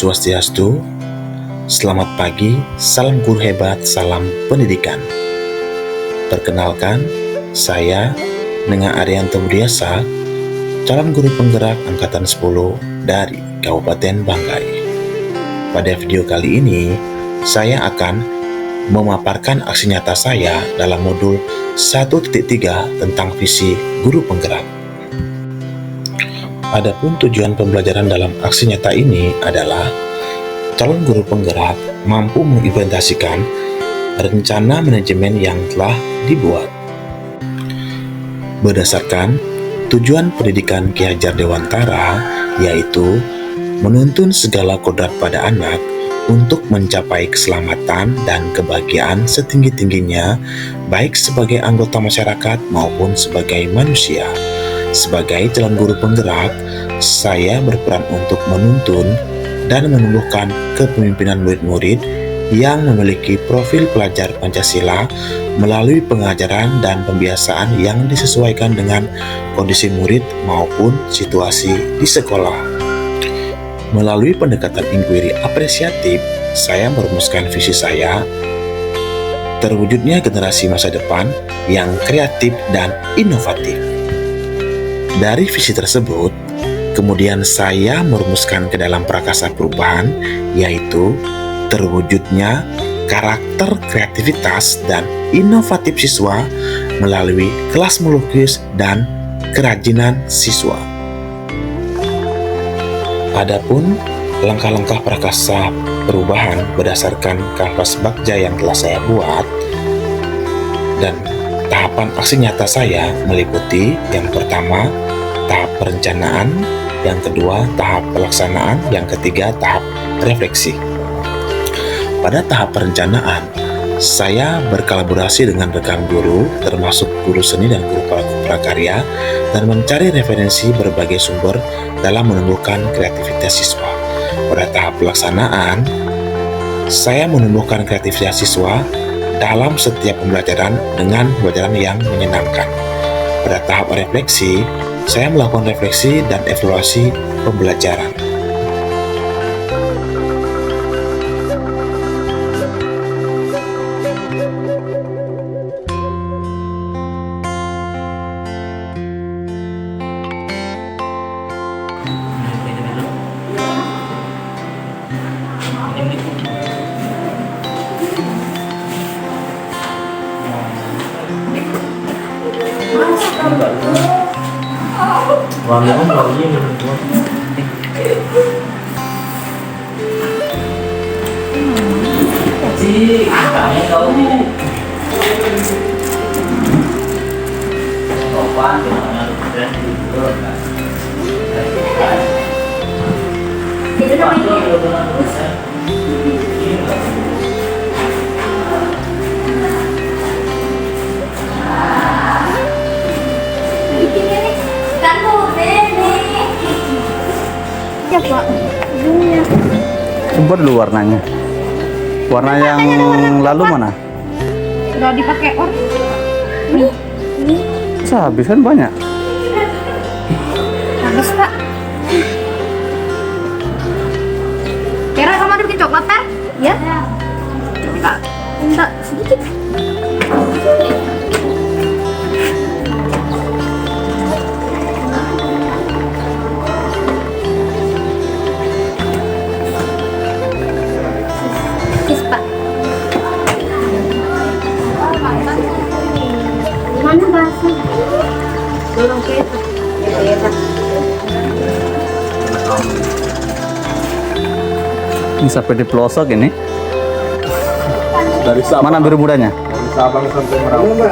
Swastiastu, selamat pagi, salam guru hebat, salam pendidikan. Perkenalkan, saya Nengah Arianto Budiasa, calon guru penggerak Angkatan 10 dari Kabupaten Banggai. Pada video kali ini, saya akan memaparkan aksi nyata saya dalam modul 1.3 tentang visi guru penggerak. Adapun tujuan pembelajaran dalam aksi nyata ini adalah calon guru penggerak mampu mengimplementasikan rencana manajemen yang telah dibuat. Berdasarkan tujuan pendidikan Ki Hajar Dewantara, yaitu menuntun segala kodrat pada anak untuk mencapai keselamatan dan kebahagiaan setinggi-tingginya, baik sebagai anggota masyarakat maupun sebagai manusia. Sebagai calon guru penggerak, saya berperan untuk menuntun dan menumbuhkan kepemimpinan murid-murid yang memiliki profil pelajar Pancasila melalui pengajaran dan pembiasaan yang disesuaikan dengan kondisi murid maupun situasi di sekolah. Melalui pendekatan inquiry apresiatif, saya merumuskan visi saya, terwujudnya generasi masa depan yang kreatif dan inovatif. Dari visi tersebut, kemudian saya merumuskan ke dalam prakasa perubahan, yaitu terwujudnya karakter kreativitas dan inovatif siswa melalui kelas melukis dan kerajinan siswa. Adapun langkah-langkah prakasa perubahan berdasarkan kanvas Bagja yang telah saya buat, dan tahapan aksi nyata saya meliputi yang pertama, tahap perencanaan, yang kedua, tahap pelaksanaan, yang ketiga, tahap refleksi. Pada tahap perencanaan, saya berkolaborasi dengan rekan guru, termasuk guru seni dan guru prakarya, dan mencari referensi berbagai sumber dalam menumbuhkan kreativitas siswa. Pada tahap pelaksanaan, saya menumbuhkan kreativitas siswa dalam setiap pembelajaran dengan pembelajaran yang menyenangkan. Pada tahap refleksi, saya melakukan refleksi dan evaluasi pembelajaran. Wangi om wangi sih kamu tahu sopan gimana lu keren gitu kan Ya Pak, Coba dulu warnanya. Warna yang lalu mana? udah dipakai nih, Bisa habis kan banyak. habis Pak. Kira kamu ada bikin coklat kan? Ya. Minta sedikit. Mana bahasa? Belum kita. Ini sampai di pelosok ini. dari Sabang, Mana biru mudanya? dari Sabang sampai Merauke.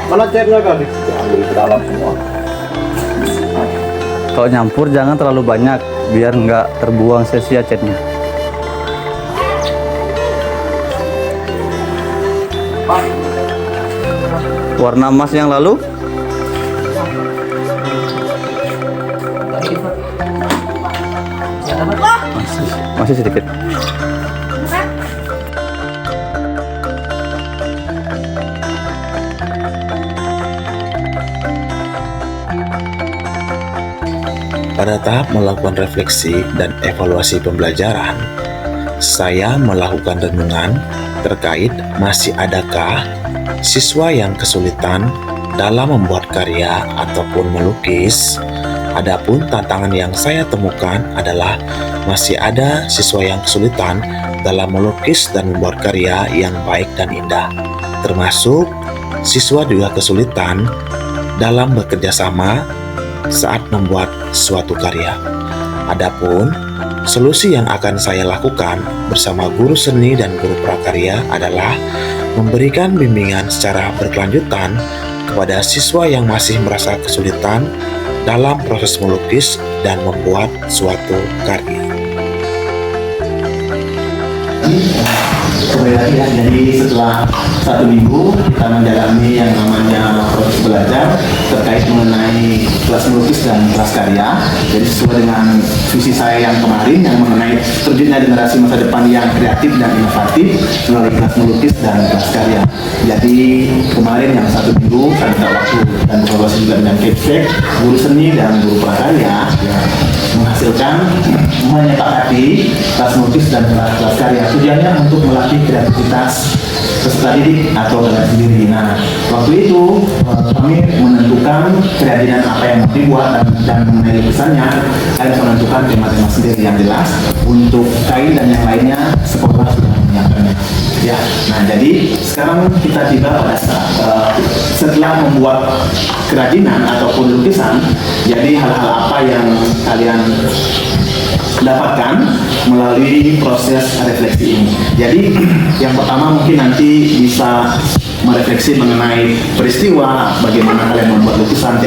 Mana catnya kali? Ambil ke dalam semua. Kalau nyampur jangan terlalu banyak biar nggak terbuang sia-sia catnya. Warna emas yang lalu masih sedikit. Pada tahap melakukan refleksi dan evaluasi pembelajaran, saya melakukan renungan terkait masih adakah siswa yang kesulitan dalam membuat karya ataupun melukis. Adapun tantangan yang saya temukan adalah masih ada siswa yang kesulitan dalam melukis dan membuat karya yang baik dan indah. Termasuk siswa juga kesulitan dalam bekerja sama saat membuat suatu karya. Adapun solusi yang akan saya lakukan bersama guru seni dan guru prakarya adalah memberikan bimbingan secara berkelanjutan kepada siswa yang masih merasa kesulitan dalam proses melukis dan membuat suatu karya. Kembali lagi ya, jadi setelah 1 minggu kita menjalani yang namanya proses belajar terkait mengenai kelas melukis dan kelas karya. Jadi sesuai dengan visi saya yang kemarin yang mengenai terjunnya generasi masa depan yang kreatif dan inovatif melalui kelas melukis dan kelas karya. Jadi kemarin yang 1 minggu saya minta waktu dan berkolaborasi juga dengan Kepsek, guru seni dan guru prakarya ya, menghasilkan menyepakati kelas melukis dan kelas karya. Tujuannya untuk melatih kreativitas peserta didik atau dalam sendiri. Nah, waktu itu kami menentukan kerajinan apa yang mau dibuat dan mengenai lukisannya, kami menentukan tema-tema sendiri yang jelas. Untuk kain dan yang lainnya sekolah sudah menyiapkannya. Ya, nah jadi sekarang kita tiba pada saat setelah membuat kerajinan ataupun lukisan, jadi hal-hal apa yang kalian dapatkan melalui proses refleksi ini. Jadi yang pertama mungkin nanti bisa merefleksi mengenai peristiwa, bagaimana kalian membuat lukisan,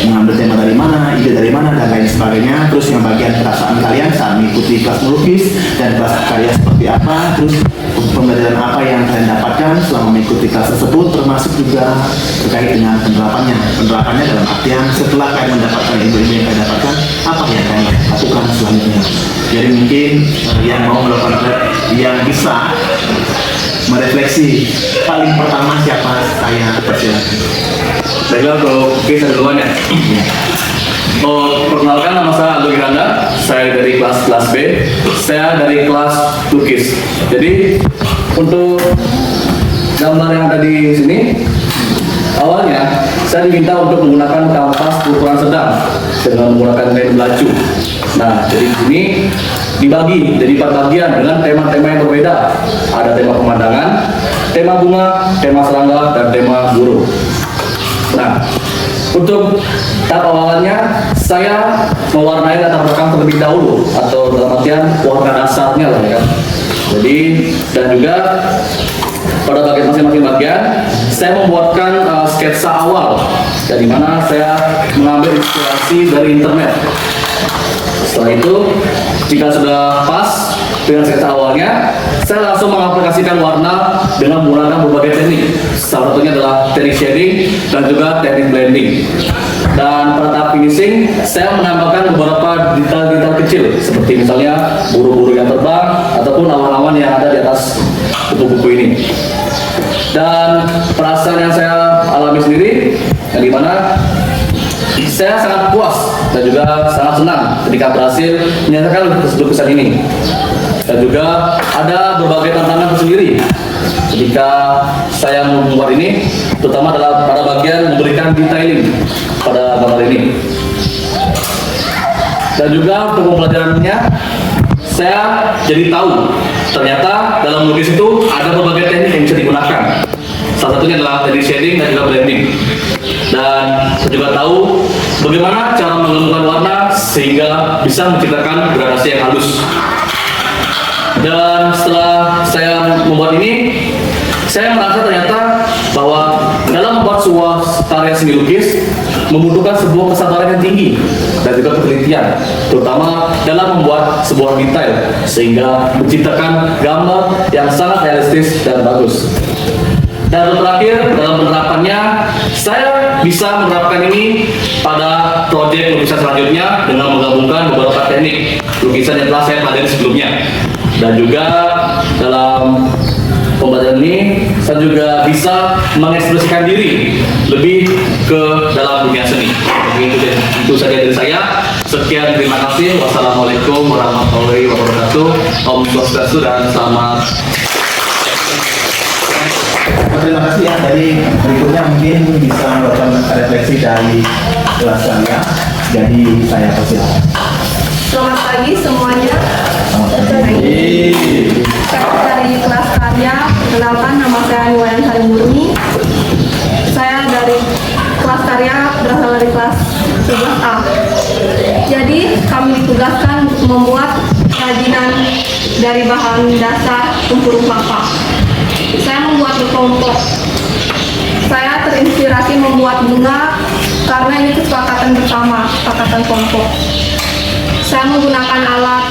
mengambil tema dari mana, ide dari mana, dan lain sebagainya. Terus yang bagian perasaan kalian saat mengikuti kelas melukis dan kelas karya seperti apa, terus pembelajaran apa yang kalian dapatkan selama mengikuti kelas tersebut, termasuk juga terkait dengan penerapannya. Penerapannya dalam artian setelah kalian mendapatkan ilmu-ilmu yang kalian dapatkan, apa yang kalian lakukan selanjutnya. Jadi mungkin yang mau melakukan yang bisa merefleksi paling pertama siapa, saya persilakan. Baiklah, oke saya duluan ya. Perkenalkan, nama saya Aldo Giranda, saya dari kelas B, saya dari kelas lukis. Jadi untuk gambar yang ada di sini, awalnya saya diminta untuk menggunakan kanvas berukuran sedang dengan menggunakan kain belacu. Nah, jadi di sini dibagi jadi 4 bagian dengan tema-tema yang berbeda. Ada tema pemandangan, tema bunga, tema serangga, dan tema burung. Nah, untuk tahap awalannya saya mewarnai latar belakang terlebih dahulu, atau dalam artian warna dasarnya lah ya. Jadi dan juga pada bagian masing-masing bagian saya membuatkan sketsa awal, dari mana saya mengambil inspirasi dari internet. Setelah itu, jika sudah pas dengan sketsa awalnya, saya langsung mengaplikasikan warna dengan menggunakan berbagai teknik. Salah satunya adalah teknik shading dan juga teknik blending. Dan pada tahap finishing, saya menambahkan beberapa detail-detail kecil, seperti misalnya buru-buru yang terbang ataupun awan-awan yang ada di atas buku-buku ini. Dan perasaan yang saya alami sendiri, yang dimana saya sangat puas dan juga sangat senang ketika berhasil menyelesaikan lukisan ini. Dan juga ada berbagai tantangan tersendiri ketika saya membuat ini, terutama adalah pada bagian memberikan detailing pada gambar ini. Dan juga untuk pembelajarannya, saya jadi tahu ternyata dalam melukis itu ada berbagai teknik yang bisa digunakan. Salah satunya adalah teknik shading dan juga blending. Dan saya juga tahu bagaimana cara menggabungkan warna sehingga bisa menciptakan gradasi yang halus. Dan setelah saya membuat ini, saya merasa ternyata bahwa dalam membuat sebuah karya seni lukis membutuhkan sebuah kesabaran yang tinggi dan juga ketelitian, terutama dalam membuat sebuah detail sehingga menciptakan gambar yang sangat realistis dan bagus. Dan terakhir, dalam penerapannya, saya bisa menerapkan ini pada proyek lukisan selanjutnya dengan menggabungkan beberapa teknik lukisan yang telah saya pelajari sebelumnya. Dan juga dalam pembelajaran ini, saya juga bisa mengekspresikan diri lebih ke dalam dunia seni. Itu saja dari saya. Sekian, terima kasih. Wassalamualaikum warahmatullahi wabarakatuh. Om Swastiastu dan selamat. Terima kasih ya. Dari berikutnya mungkin bisa melakukan refleksi dari kelas saya. Jadi saya persilakan. Selamat pagi semuanya. Selamat pagi. Saya dari kelas karya. Perkenalkan, nama saya Wayan Harimurni. Saya dari kelas karya, berasal dari kelas 11A. Jadi kami ditugaskan untuk membuat kerajinan dari bahan dasar tempurung kelapa. Saya membuat berkelompok. Saya terinspirasi membuat bunga karena ini kesepakatan bersama, kesepakatan kelompok. Saya menggunakan alat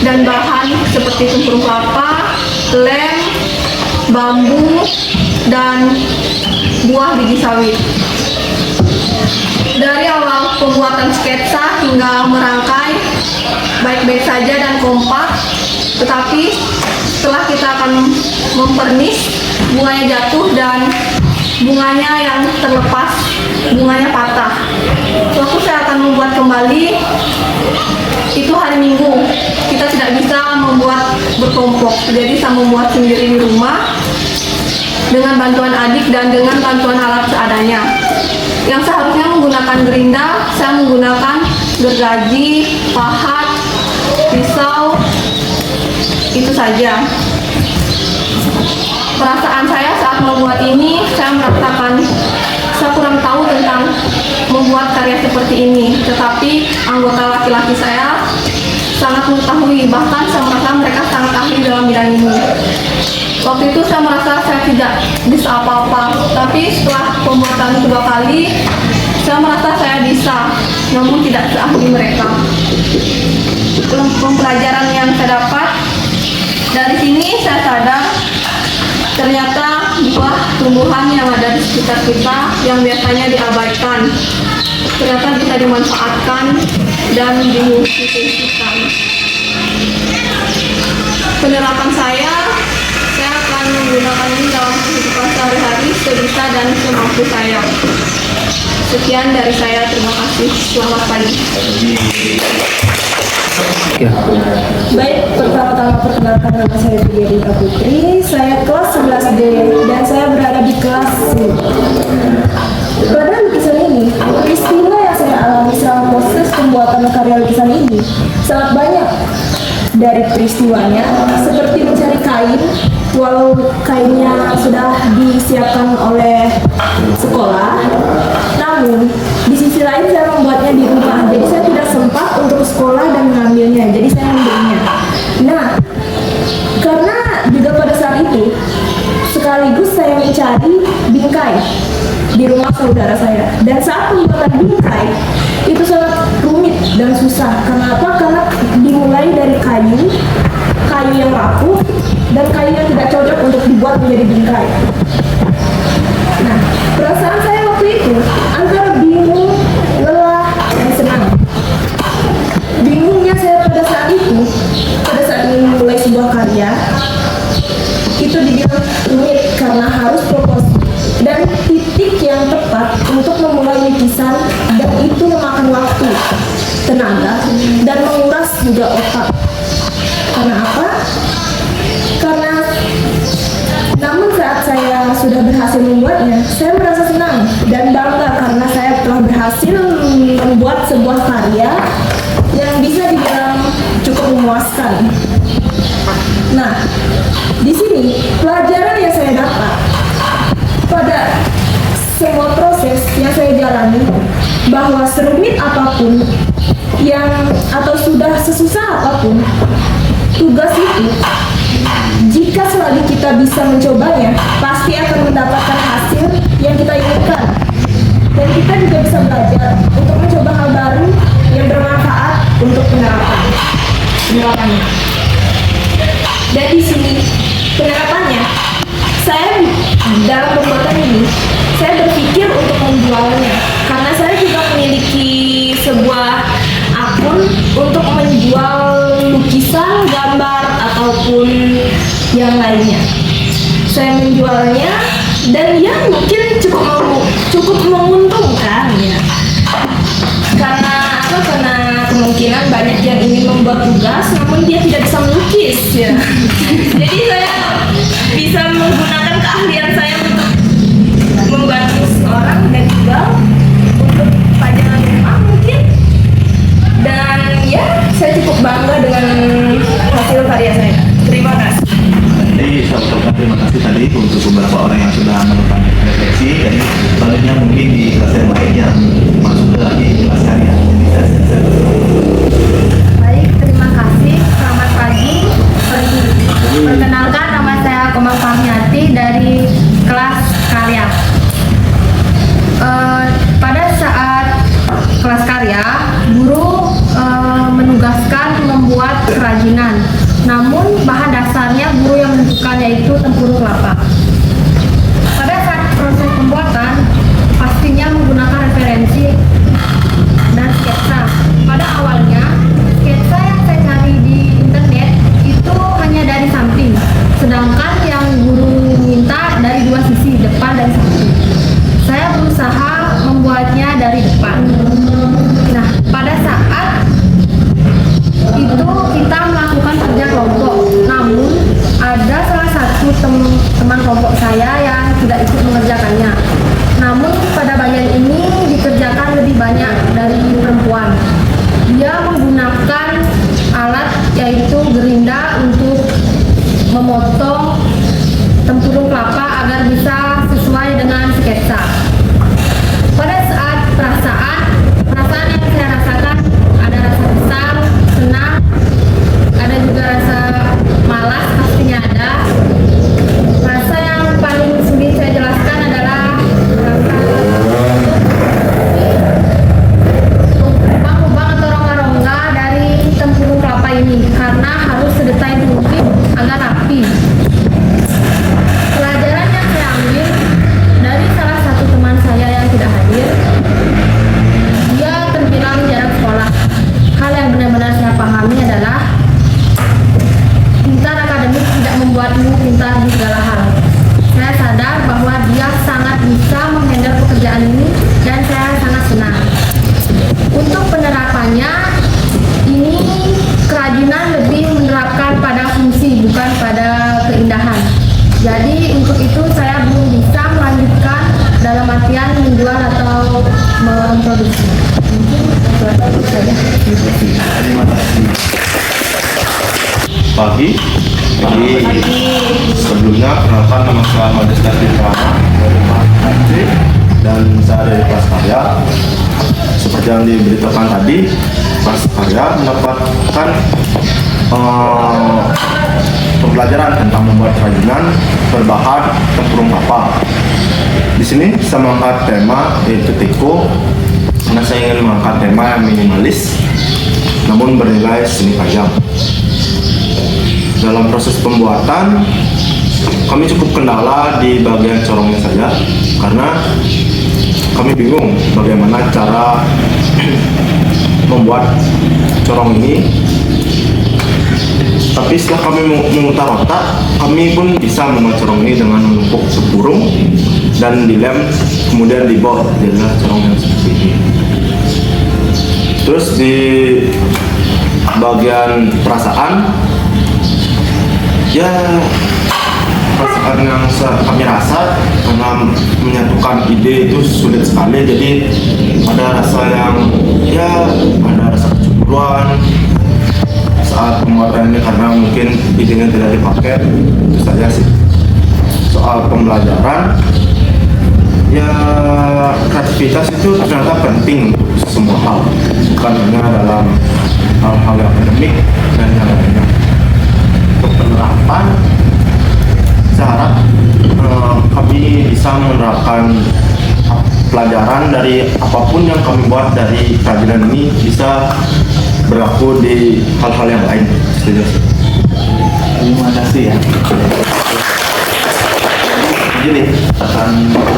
dan bahan seperti tempurung kelapa, lem, bambu, dan buah biji sawit. Dari awal pembuatan sketsa hingga merangkai baik-baik saja dan kompak, tetapi setelah kita akan mempernis, bunganya jatuh dan bunganya yang terlepas, bunganya patah. Waktu saya akan membuat kembali, itu hari Minggu. Kita tidak bisa membuat berkelompok, jadi saya membuat sendiri di rumah dengan bantuan adik dan dengan bantuan alat seadanya. Yang seharusnya menggunakan gerinda, saya menggunakan gergaji, pahat, pisau, itu saja. Perasaan saya saat membuat ini, saya merasakan saya kurang tahu tentang membuat karya seperti ini, tetapi anggota laki-laki saya sangat mengetahui, bahkan saya merasa mereka sangat ahli dalam bidang ini. Waktu itu saya merasa saya tidak bisa apa-apa, tapi setelah pembuatan kedua kali, saya merasa saya bisa, namun tidak seahli mereka. Pembelajaran yang saya dapat dari sini, saya sadar ternyata buah tumbuhan yang ada di sekitar kita yang biasanya diabaikan, ternyata bisa dimanfaatkan dan dimultifunksikan. Penerapan saya akan menggunakan ini dalam kehidupan sehari-hari sebisa dan semampu saya. Sekian dari saya, terima kasih. Selamat pagi. Baik, pertama-tama perkenalkan nama saya Rika Putri. Saya kelas 11D dan saya berada di kelas C. Pada lukisan ini, peristiwa yang saya alami selama proses pembuatan karya lukisan ini sangat banyak. Dari peristiwanya, seperti mencari kain, walau kainnya sudah disiapkan oleh sekolah, namun di sisi lain saya membuatnya di rumah, jadi saya tidak sempat untuk sekolah dan mengambilnya, jadi saya membelinya. Nah, karena juga pada saat itu sekaligus saya mencari bingkai di rumah saudara saya, dan saat pembuatan bingkai itu sangat rumit dan susah. Kenapa? Karena dimulai dari kayu yang rapuh dan kayu yang tidak cocok untuk dibuat menjadi bingkai. Nah, perasaan saya waktu itu antara bingung, lelah, dan senang. Bingungnya saya pada saat memulai sebuah karya, itu dibilang rumit karena harus proporsi dan titik yang tepat untuk memulai lukisan, dan itu memakan waktu, tenaga, dan menguras juga otak. Karena apa? Karena namun saat saya sudah berhasil membuatnya, saya merasa senang dan bangga karena saya telah berhasil membuat sebuah karya yang bisa dibilang cukup memuaskan. Nah, di sini pelajaran yang saya dapat pada semua proses yang saya jalani, bahwa serumit apapun atau sudah sesusah apapun tugas itu, jika selagi kita bisa mencobanya, pasti akan mendapatkan hasil yang kita inginkan. Dan kita juga bisa belajar untuk mencoba hal baru yang bermanfaat untuk penerapannya. Dan di sini penerapannya, saya dalam pembuatan ini, saya berpikir untuk menjualnya, karena saya juga memiliki sebuah akun untuk menjual lukisan, gambar, ataupun yang lainnya. Saya menjualnya dan ya mungkin cukup menguntungkan ya. Karena kemungkinan banyak yang ingin membuat tugas namun dia tidak bisa melukis ya. Jadi saya bisa menggunakan keahlian saya untuk membantu seorang dan juga untuk pajangan rumah mungkin. Dan ya, saya cukup bangga dengan hasil karya saya. Terima kasih. Jadi saya ucapkan terima kasih tadi untuk beberapa orang yang sudah melakukan refleksi. Jadi selanjutnya mungkin di kelas yang lain yang masuk ke lagi kelas karya. Jadi saya Baik, terima kasih. Selamat pagi. Perkenalkan, nama saya Komang Fahmiati dari kelas karya. Pada saat kelas karya, guru menugaskan membuat kerajinan. Namun bahan dasarnya guru yang menentukan, yaitu tempurung kelapa. Pada saat proses pembuatan, pastinya menggunakan referensi dan sketsa. Pada awalnya, sketsa yang saya cari di internet itu hanya dari samping, sedangkan yang guru minta dari dua sisi, depan dan samping. Saya berusaha membuatnya dari depan. Nah, pada saat itu kita melakukan kerja kelompok, namun ada salah satu teman kelompok saya yang tidak ikut mengerjakannya. Namun pada bagian ini dikerjakan lebih banyak dari perempuan. Dia menggunakan alat yaitu gerinda untuk memotong tempurung kelapa agar bisa sesuai dengan sketsa. Pada saat perasaan yang saya rasakan ada rasa kesal, senang, ada juga rasa malas, pastinya ada. Rasa yang paling sulit saya jelaskan adalah rasa lubang-lubang atau rongga-rongga dari tempurung kelapa ini karena harus sedetail mungkin agar rapi. Pelajaran yang saya ambil dari salah satu teman saya yang tidak hadir, dia terbilang jarang sekolah. Hal yang benar-benar saya pahami adalah pintar akademik tidak membuatmu pintar di segala hal. Saya sadar bahwa dia sangat bisa menghandle pekerjaan ini dan saya sangat senang. Untuk penerapannya, ini kerajinan lebih menerapkan pada fungsi bukan pada keindahan. Jadi untuk itu saya belum bisa melanjutkan dalam artian menjual atau memproduksi. Mungkin itu saja. terima kasih. Pagi. Jadi sebelumnya perkenalkan, nama saya Mades Darwin Rama dari Kelas dan saya dari kelas karya. Seperti yang diberitakan tadi, kelas karya mendapatkan pembelajaran tentang membuat kerajinan berbahan tempurung kelapa. Di sini saya mengangkat tema yaitu teko, karena saya ingin mengangkat tema yang minimalis namun bernilai seni tajam. Dalam proses pembuatan, kami cukup kendala di bagian corongnya saja karena kami bingung bagaimana cara membuat corong ini. Tapi setelah kami memutar otak, kami pun bisa membuat corong ini dengan menumpuk tempurung dan dilem, kemudian dibor jadilah corong yang seperti ini. Terus di bagian perasaan, ya perasaan yang kami rasa karena menyatukan ide itu sulit sekali. Jadi ada rasa yang ada rasa kecemburuan saat pembuatan ini karena mungkin idenya tidak dipakai. Itu saja sih. Soal pembelajaran, ya kreativitas itu ternyata penting untuk semua hal, bukan hanya dalam hal-hal akademik dan yang lainnya. Untuk penerapan, saya harap kami bisa menerapkan pelajaran dari apapun yang kami buat dari kerajinan ini bisa berlaku di hal-hal yang lain. Terima kasih ya. Jadi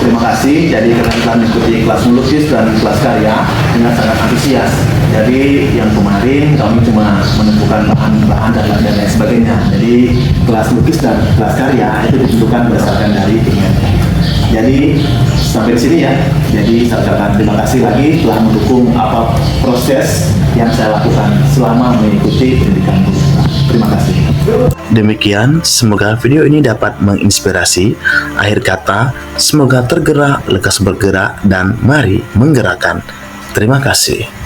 terima kasih. Jadi kita mengikuti kelas melukis dan kelas karya dengan sangat antusias. Jadi yang kemarin kami cuma menemukan bahan-bahan dan lain sebagainya. Jadi kelas lukis dan kelas karya itu ditentukan berdasarkan dari pigmen. Jadi sampai di sini ya. Jadi saya ucapkan terima kasih lagi telah mendukung apa proses yang saya lakukan selama mengikuti pendidikan guru. Terima kasih. Demikian, semoga video ini dapat menginspirasi. Akhir kata, semoga tergerak, lekas bergerak, dan mari menggerakkan. Terima kasih.